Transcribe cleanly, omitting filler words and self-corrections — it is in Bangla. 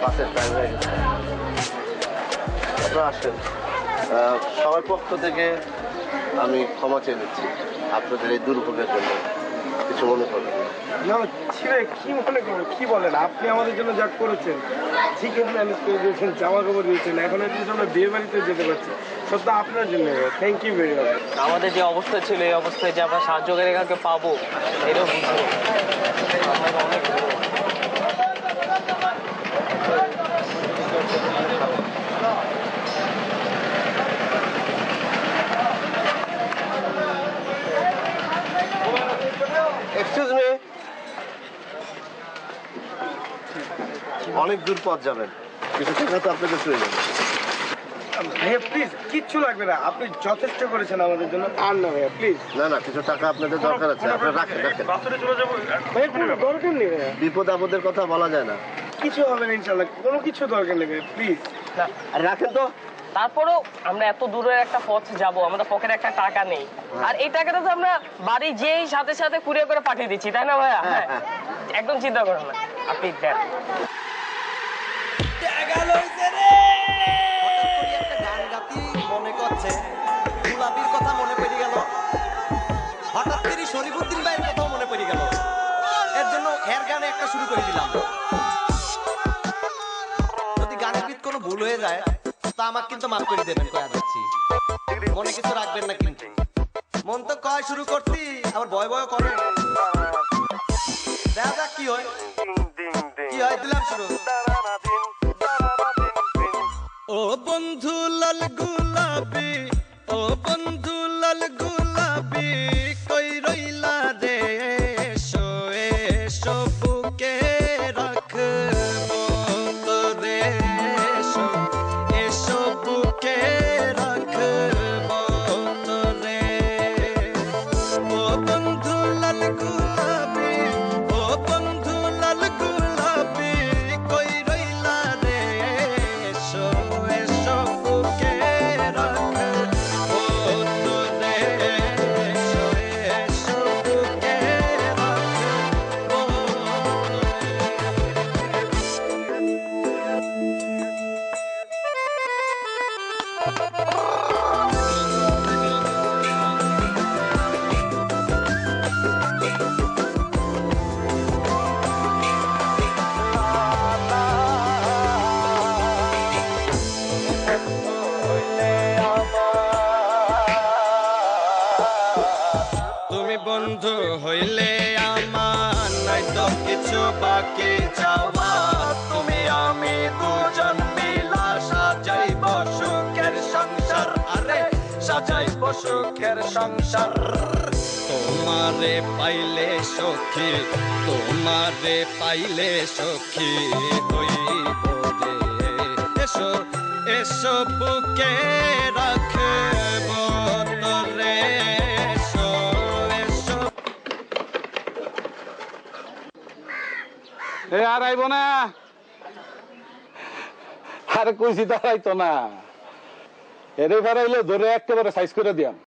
বাসের টাইম হয়ে গেছে, আপনারা আসেন। সবার পক্ষ থেকে আমি ক্ষমা চেয়ে নিচ্ছি আপনাদের এই দুর্ভোগের জন্য। কিছু মনে করবেন না ছেলে, কি মনে করো, কি বলেন? আপনি আমাদের জন্য যা করেছেন, চিকেন ম্যানেজ করে দিয়েছেন, জামা কাপড় দিয়েছেন, এখন আমরা বিয়ে বাড়িতে যেতে পারছি, সব তো আপনার জন্য। Thank you very much. আমাদের যে অবস্থা ছিল, এই অবস্থায় যে আমরা সাহায্য করে কাউকে পাবো, এটাও বুঝবো। আপনাকে অনেক এক্সকিউজ মি, অনেক দূর পথ যাবেন, কিছু টাকা তো আপনাদের প্রয়োজন। ভাইয়া প্লিজ, কিচ্ছু লাগবে না, আপনি যথেষ্ট করেছেন আমাদের জন্য। আর না ভাইয়া প্লিজ। না না, কিছু টাকা আপনাদের দরকার আছে, আপনারা রাখেন রাখেন। ভাইয়া কোনো দরকার নেই ভাইয়া, বিপদ আপদের কথা বলা যায় না। কিছু হবে না ইনশাল্লাহ, কোনো কিছু দরকার নেই ভাইয়া প্লিজ। আর রাখেন তো। তারপরেও আমরা এত দূরের একটা পথ যাব, আমাদের পকেটে একটা টাকা নেই, আর এই টাকাটা তো আমরা বাড়ি যেই সাথে সাথে কুরিয়ার করে পাঠিয়ে দিচ্ছি, তাই না ভাইয়া? হ্যাঁ, একদম চিন্তা করেন না, আপনি দেন। মনে করছে গোলাপির কথা মনে পড়ে গেল, হঠাৎ করে শরীফুদ্দিন ভাইয়ের কথাও মনে পড়ে গেল। এর জন্য এর গানে একটা শুরু করে দিলাম। যদি গানের ভিত কোনো ভুল হয়ে যায় তা আমাকে কিন্তু মাফ করে দেবেন, কয়া যাচ্ছি, মনে কিছু রাখবেন না কিন্তু। মন তো কয় শুরু করছি, আবার ভয় ভয় করে, দেখা যাক কি হয়। কি হয়, দিলাম শুরু। ও বন্ধু লাল গুলাবি, ও বন্ধু লাল গুলাবি, কই রইলা রে, এসো এসো বুকে রাখবো তোরে, এসো এসো বুকে রাখবো তোরে। ও বন্ধু লাল গুলাবি, ও বন্ধু লাল গুলাবি, কই রইলা রে, এসো এসো বুকে রাখবো তোরে, এসো এসো বুকে রাখবো তুমি বন্ধু হইলে আমার নাই তো কিছু বাকি যাওয়া, তুমি আমি দুজন মিলা সাজাইব সুখের সংসার, আরে সাজাইব সুখের সংসার। তোমারে পাইলে সখী, তোমারে পাইলে সখী হইব রে, এসো এসো বুকে রাখব তোরে, এসো এসো। আর আইব না, আর কইছি দাঁড়াইতো না, এরে বেড়াইলে ধরে একেবারে সাইজ করে দিয়াম।